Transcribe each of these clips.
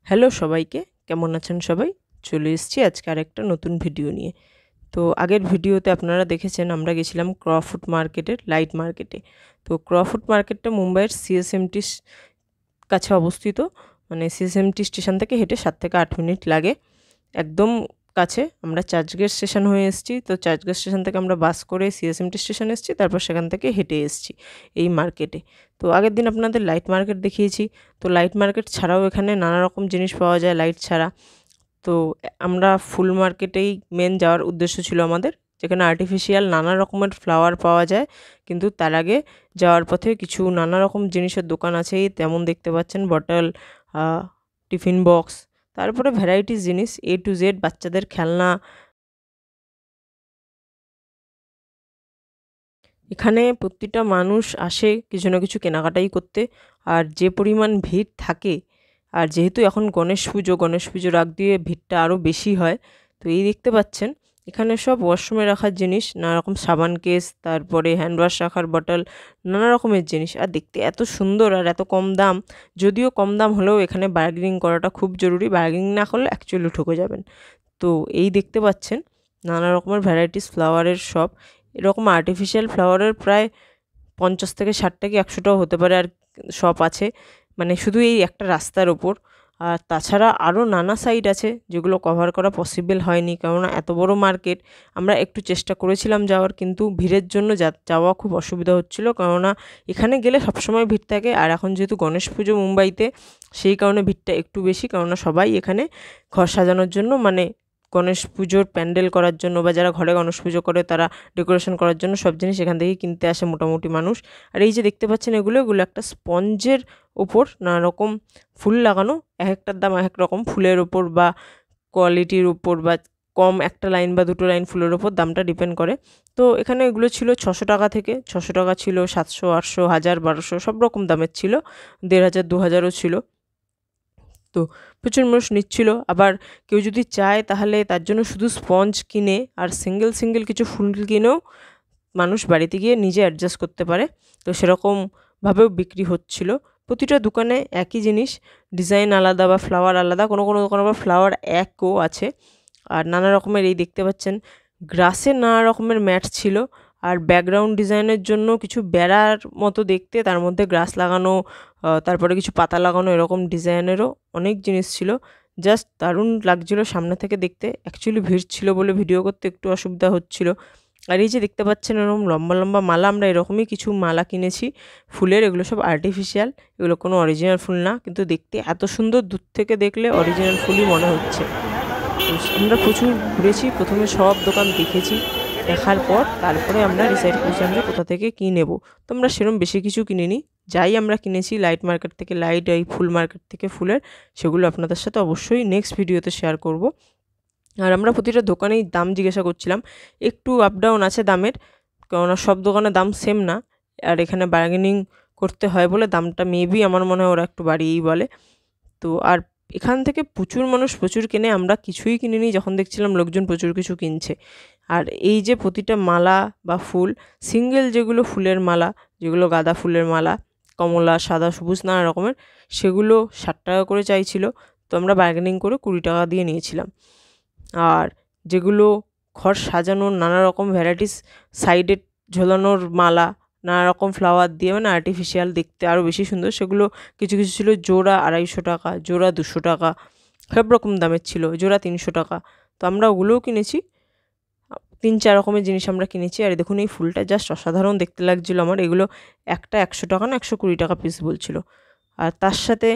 Hello সবাইকে, কেমন আছেন সবাই? চলে এসেছি আজকে আরেকটা নতুন ভিডিও নিয়ে। তো আগের ভিডিওতে আপনারা দেখেছেন আমরা গেছিলাম ক্রফুট মার্কেটের লাইট মার্কেটে। তো ক্রফুট মার্কেটটা মুম্বাইয়ের সিএসএমটি কাছে অবস্থিত। মানে সিএসএমটি স্টেশন থেকে হেঁটে 7 থেকে 8 মিনিট লাগে। একদম কাছে। আমরা চার্চগেট স্টেশন হয়ে এসেছি। তো চার্চগেট স্টেশন থেকে আমরা বাস করে সিএসএমটি স্টেশন এসেছি। তারপর সেখান থেকে হেঁটে এসেছি এই মার্কেটে। তো আগের দিন আপনাদের লাইট মার্কেট দেখিয়েছি। তো লাইট মার্কেট ছাড়াও এখানে নানা রকম জিনিস পাওয়া যায় লাইট ছাড়া। তো আমরা ফুল মার্কেটেই মেন যাওয়ার উদ্দেশ্য ছিল আমাদের, যেখানে আর্টিফিশিয়াল নানা রকমের ফ্লাওয়ার পাওয়া যায়। কিন্তু তার আগে যাওয়ার পথে কিছু নানা রকম জিনিসের দোকান আছেই, তেমন দেখতে পাচ্ছেন বটল, টিফিন বক্স, তারপরে ভ্যারাইটিস জিনিস A to Z, বাচ্চাদের খেলনা। এখানে প্রতিটা মানুষ আসে কিছু না কিছু কেনাকাটাই করতে। আর যে পরিমাণ ভিড় থাকে, আর যেহেতু এখন গণেশ পুজোর আগ দিয়ে ভিড়টা আরও বেশি হয়। তো এই দেখতে পাচ্ছেন এখানে সব ওয়াশরুমে রাখার জিনিস, নানা রকম সাবান কেস, তারপরে হ্যান্ড ওয়াশ রাখার বটল, নানা রকমের জিনিস। আর দেখতে এত সুন্দর আর এত কম দাম। যদিও কম দাম হলেও এখানে বার্গেনিং করাটা খুব জরুরি। বার্গেনিং না করলে অ্যাকচুয়ালি ঠকে যাবেন। তো এই দেখতে পাচ্ছেন নানা রকমের ভ্যারাইটিস ফ্লাওয়ারের শপ। এরকম আর্টিফিশিয়াল ফ্লাওয়ারের প্রায় 50 থেকে 60টা কি 100টাও হতে পারে আর শপ আছে। মানে শুধু এই একটা রাস্তার ওপর। আর তাছাড়া আরও নানা সাইড আছে যেগুলো কভার করা পসিবল হয়নি, কেননা এত বড় মার্কেট। আমরা একটু চেষ্টা করেছিলাম যাওয়ার, কিন্তু ভিড়ের জন্য যাওয়া খুব অসুবিধা হচ্ছিল, কেননা এখানে গেলে সবসময় ভিড় থাকে। আর এখন যেহেতু গণেশ পুজো মুম্বাইতে, সেই কারণে ভিড়টা একটু বেশি, কেননা সবাই এখানে ঘর সাজানোর জন্য, মানে গণেশ পুজোর প্যান্ডেল করার জন্য, বা যারা ঘরে গণেশ পুজো করে তারা ডেকোরেশন করার জন্য সব জিনিস এখান থেকেই কিনতে আসে মোটামুটি মানুষ। আর এই যে দেখতে পাচ্ছেন এগুলো একটা স্পঞ্জের ওপর নানা রকম ফুল লাগানো। এক একটার দাম এক এক রকম, ফুলের ওপর বা কোয়ালিটির উপর, বা কম একটা লাইন বা দুটো লাইন ফুলের ওপর দামটা ডিপেন্ড করে। তো এখানে এগুলো ছিল 600 টাকা থেকে, 600 টাকা ছিল, 700, 800, 1000, 1200 সব রকম দামের ছিল। 1500, 2000ও ছিল। তো প্রচুর মানুষ নিচ্ছিল। আবার কেউ যদি চায় তাহলে তার জন্য শুধু স্পঞ্জ কিনে আর সিঙ্গেল কিছু ফুল কিনেও মানুষ বাড়িতে গিয়ে নিজে অ্যাডজাস্ট করতে পারে। তো সেরকমভাবেও বিক্রি হচ্ছিল। প্রতিটা দোকানে একই জিনিস, ডিজাইন আলাদা বা ফ্লাওয়ার আলাদা। কোনো দোকানে আবার ফ্লাওয়ার একও আছে। আর নানা রকমের এই দেখতে পাচ্ছেন গ্রাসের নানা রকমের ম্যাট ছিল। আর ব্যাকগ্রাউন্ড ডিজাইনের জন্য কিছু বেড়ার মতো দেখতে, তার মধ্যে গ্রাস লাগানো, তারপরে কিছু পাতা লাগানো, এরকম ডিজাইনেরও অনেক জিনিস ছিল। জাস্ট দারুণ লাগছিল সামনে থেকে দেখতে। অ্যাকচুয়ালি ভিড় ছিল বলে ভিডিও করতে একটু অসুবিধা হচ্ছিল। আর এই যে দেখতে পাচ্ছেন এরকম লম্বা মালা, আমরা এরকমই কিছু মালা কিনেছি ফুলের। এগুলো সব আর্টিফিশিয়াল, এগুলো কোনো অরিজিনাল ফুল না, কিন্তু দেখতে এত সুন্দর, দূর থেকে দেখলে অরিজিনাল ফুলই মনে হচ্ছে। তো আমরা প্রচুর ঘুরেছি, প্রথমে সব দোকান দেখেছি, দেখার পর তারপরে আমরা ডিসাইড করেছিলাম যে কোথা থেকে কী নেব। তো আমরা সেরকম বেশি কিছু কিনিনি, যাই আমরা কিনেছি লাইট মার্কেট থেকে লাইট, এই ফুল মার্কেট থেকে ফুলের, সেগুলো আপনাদের সাথে অবশ্যই নেক্সট ভিডিওতে শেয়ার করব। আর আমরা প্রতিটা দোকানেই দাম জিজ্ঞাসা করছিলাম। একটু আপ ডাউন আছে দামের, কেননা সব দোকানের দাম সেম না। আর এখানে বার্গেনিং করতে হয় বলে দামটা মেবি আমার মনে হয় ওরা একটু বাড়িয়েই বলে। তো আর এখান থেকে প্রচুর মানুষ প্রচুর কেনে, আমরা কিছুই কিনিনি যখন দেখছিলাম লোকজন প্রচুর কিছু কিনছে। আর এই যে প্রতিটা মালা বা ফুল, সিঙ্গেল যেগুলো ফুলের মালা, যেগুলো গাঁদা ফুলের মালা, কমলা, সাদা, সবুজ নানা রকমের, সেগুলো 60 টাকা করে চাইছিল। তো আমরা বার্গেনিং করে 20 টাকা দিয়ে নিয়েছিলাম। আর যেগুলো ঘর সাজানোর নানা রকম ভ্যারাইটিস সাইডে ঝোলানোর মালা, নানা রকম ফ্লাওয়ার দিয়ে, মানে আর্টিফিশিয়াল, দেখতে আরও বেশি সুন্দর, সেগুলো কিছু ছিল জোড়া 250 টাকা, জোড়া 200 টাকা, সব রকম দামের ছিল, জোড়া 300 টাকা। তো আমরা ওগুলোও কিনেছি। 3-4 রকমের জিনিস আমরা কিনেছি। আর দেখুন এই ফুলটা জাস্ট অসাধারণ দেখতে লাগছিল আমার। এগুলো একটা 100 টাকা না 120 টাকা পিস বলছিল। আর তার সাথে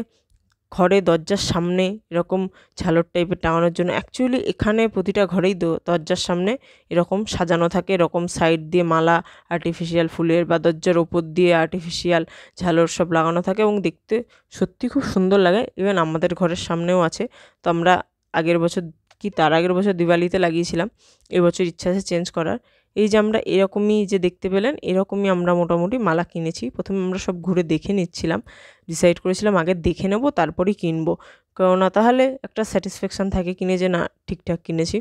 ঘরে দরজার সামনে এরকম ঝালর টাইপের টাঙানোর জন্য, অ্যাকচুয়ালি এখানে প্রতিটা ঘরেই দরজার সামনে এরকম সাজানো থাকে, এরকম সাইড দিয়ে মালা আর্টিফিশিয়াল ফুলের, বা দরজার ওপর দিয়ে আর্টিফিশিয়াল ঝালর সব লাগানো থাকে, এবং দেখতে সত্যি খুব সুন্দর লাগে। ইভেন আমাদের ঘরের সামনেও আছে। তো আমরা আগের বছর কি তার আগের বছর দিওয়ালিতে লাগিয়েছিলাম। এবছর ইচ্ছা আছে চেঞ্জ করার। এই যে আমরা এরকমই যে দেখতে পেলেন, এরকমই আমরা মোটামুটি মালা কিনেছি। প্রথমে আমরা সব ঘুরে দেখে নিচ্ছিলাম, ডিসাইড করেছিলাম আগে দেখে নেব তারপরেই কিনবো, কেননা তাহলে একটা স্যাটিসফ্যাকশান থাকে কিনে যে না ঠিকঠাক কিনেছি।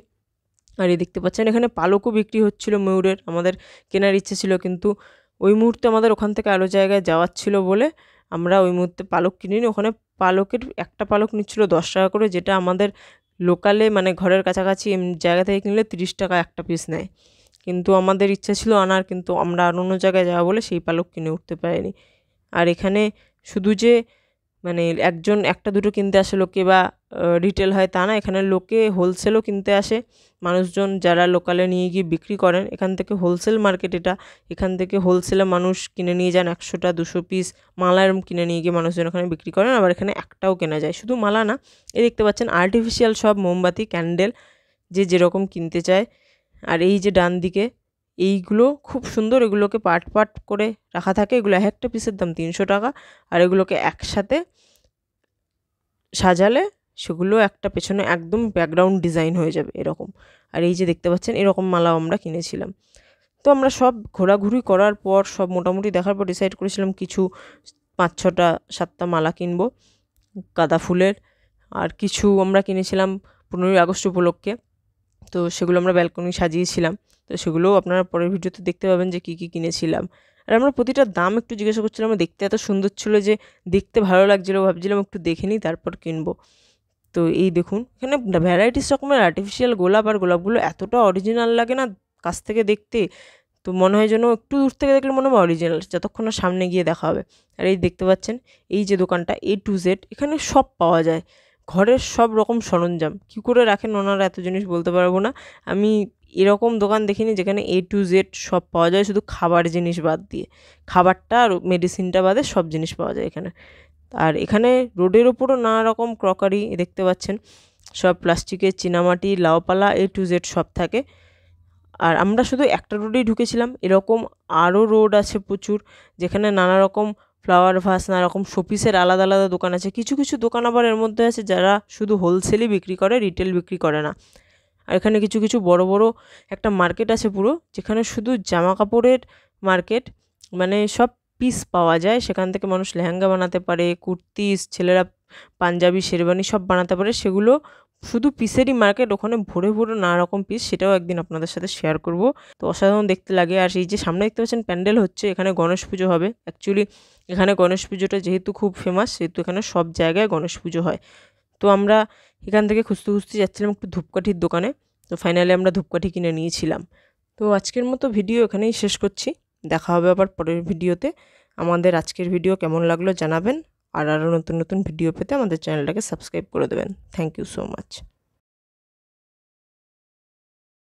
আর এই দেখতে পাচ্ছেন এখানে পালকও বিক্রি হচ্ছিল ময়ূরের। আমাদের কেনার ইচ্ছে ছিল, কিন্তু ওই মুহূর্তে আমাদের ওখান থেকে আরও জায়গায় যাওয়ার ছিল বলে আমরা ওই মুহূর্তে পালক কিনিনি। ওখানে পালকের একটা পালক নিচ্ছিল 10 টাকা করে, যেটা আমাদের লোকালে মানে ঘরের কাছাকাছি জায়গা থেকে কিনলে 30 টাকা একটা পিস নেয়। কিন্তু আমাদের ইচ্ছা ছিল আনার, কিন্তু আমরা আর অন্য জায়গায় যাওয়া বলে সেই পালক কিনে উঠতে পারিনি। আর এখানে শুধু যে মানে একজন একটা দুটো কিনতে আসে লোকে বা রিটেল হয় তা না, এখানে লোকে হোলসেলও কিনতে আসে মানুষজন, যারা লোকালে নিয়ে গিয়ে বিক্রি করেন। এখান থেকে হোলসেল মার্কেট এটা, এখান থেকে হোলসেলে মানুষ কিনে নিয়ে যান 100টা 200 পিস মালা এরম কিনে নিয়ে গিয়ে মানুষজন এখানে বিক্রি করেন। আবার এখানে একটাও কেনা যায়, শুধু মালা না, এই দেখতে পাচ্ছেন আর্টিফিশিয়াল সব মোমবাতি ক্যান্ডেল যে যেরকম কিনতে চায়। আর এই যে ডান দিকে এইগুলো খুব সুন্দর, এগুলোকে পার্ট পার্ট করে রাখা থাকে, এগুলো এক একটা পিসের দাম 300 টাকা। আর এগুলোকে একসাথে সাজালে সেগুলো একটা পেছনে একদম ব্যাকগ্রাউন্ড ডিজাইন হয়ে যাবে এরকম। আর এই যে দেখতে পাচ্ছেন এরকম মালাও আমরা কিনেছিলাম। তো আমরা সব ঘোরাঘুরি করার পর সব মোটামুটি দেখার পর ডিসাইড করেছিলাম কিছু 5-6টা 7টা মালা কিনবো গাঁদা ফুলের। আর কিছু আমরা কিনেছিলাম 15ই আগস্ট উপলক্ষে, তো সেগুলো আমরা ব্যালকনি সাজিয়েছিলাম। তো সেগুলোও আপনারা পরের ভিডিওতে দেখতে পাবেন যে কী কী কিনেছিলাম। আর আমরা প্রতিটার দাম একটু জিজ্ঞাসা করছিলাম, দেখতে এত সুন্দর ছিল যে দেখতে ভালো লাগছিলো, ভাবছিলাম একটু দেখে নিই তারপর কিনবো। তো এই দেখুন এখানে ভ্যারাইটিস রকমের আর্টিফিশিয়াল গোলাপ, আর গোলাপগুলো এতটা অরিজিনাল লাগে না কাছ থেকে দেখতে, তো মনে হয় যেন একটু দূর থেকে দেখলে মনে হয় অরিজিনাল, যতক্ষণ না সামনে গিয়ে দেখা হবে। আর এই দেখতে পাচ্ছেন এই যে দোকানটা A to Z, এখানে সব পাওয়া যায়, ঘরের সব রকম সরঞ্জাম। কী করে রাখেন ওনারা এত জিনিস বলতে পারবো না। আমি এরকম দোকান দেখিনি যেখানে A to Z সব পাওয়া যায়, শুধু খাবার জিনিস বাদ দিয়ে, খাবারটা আর মেডিসিনটা বাদে সব জিনিস পাওয়া যায় এখানে। আর এখানে রোডের ওপরও নানা রকম ক্রকারি দেখতে পাচ্ছেন, সব প্লাস্টিকের, চীনামাটি, লাউপালা A to Z সব থাকে। আর আমরা শুধু একটা রোডেই ঢুকেছিলাম, এরকম আরও রোড আছে প্রচুর, যেখানে নানা রকম ফ্লাওয়ার ভাস, নানা রকম শোপিসের আলাদা আলাদা দোকান আছে। কিছু কিছু দোকান আবার এর মধ্যে আছে যারা শুধু হোলসেলই বিক্রি করে, রিটেল বিক্রি করে না। আর এখানে কিছু কিছু বড় বড় একটা মার্কেট আছে পুরো, যেখানে শুধু জামা কাপড়ের মার্কেট, মানে সব পিস পাওয়া যায়। সেখান থেকে মানুষ লেহেঙ্গা বানাতে পারে, কুর্তি, ছেলেরা পাঞ্জাবি, শেরবানি সব বানাতে পারে, সেগুলো শুধু পিসেরই মার্কেট। ওখানে ভরে ভরে নানা রকম পিস, সেটাও একদিন আপনাদের সাথে শেয়ার করব। তো অসাধারণ দেখতে লাগে। আর এই যে সামনে দেখতে পাচ্ছেন প্যান্ডেল হচ্ছে, এখানে গণেশ পুজো হবে। অ্যাকচুয়ালি এখানে গণেশ পুজোটা যেহেতু খুব ফেমাস, সেহেতু এখানে সব জায়গায় গণেশ পুজো হয়। তো আমরা এখান থেকে খুঁজতে খুঁজতে যাচ্ছিলাম একটু ধূপকাঠির দোকানে, তো ফাইনালি আমরা ধূপকাঠি কিনে নিয়েছিলাম। তো আজকের মতো ভিডিও এখানেই শেষ করছি, দেখা হবে আবার পরের ভিডিওতে। আমাদের আজকের ভিডিও কেমন লাগলো জানাবেন, আর আরও নতুন নতুন ভিডিও পেতে আমাদের চ্যানেলটাকে সাবস্ক্রাইব করে দেবেন। Thank you so much.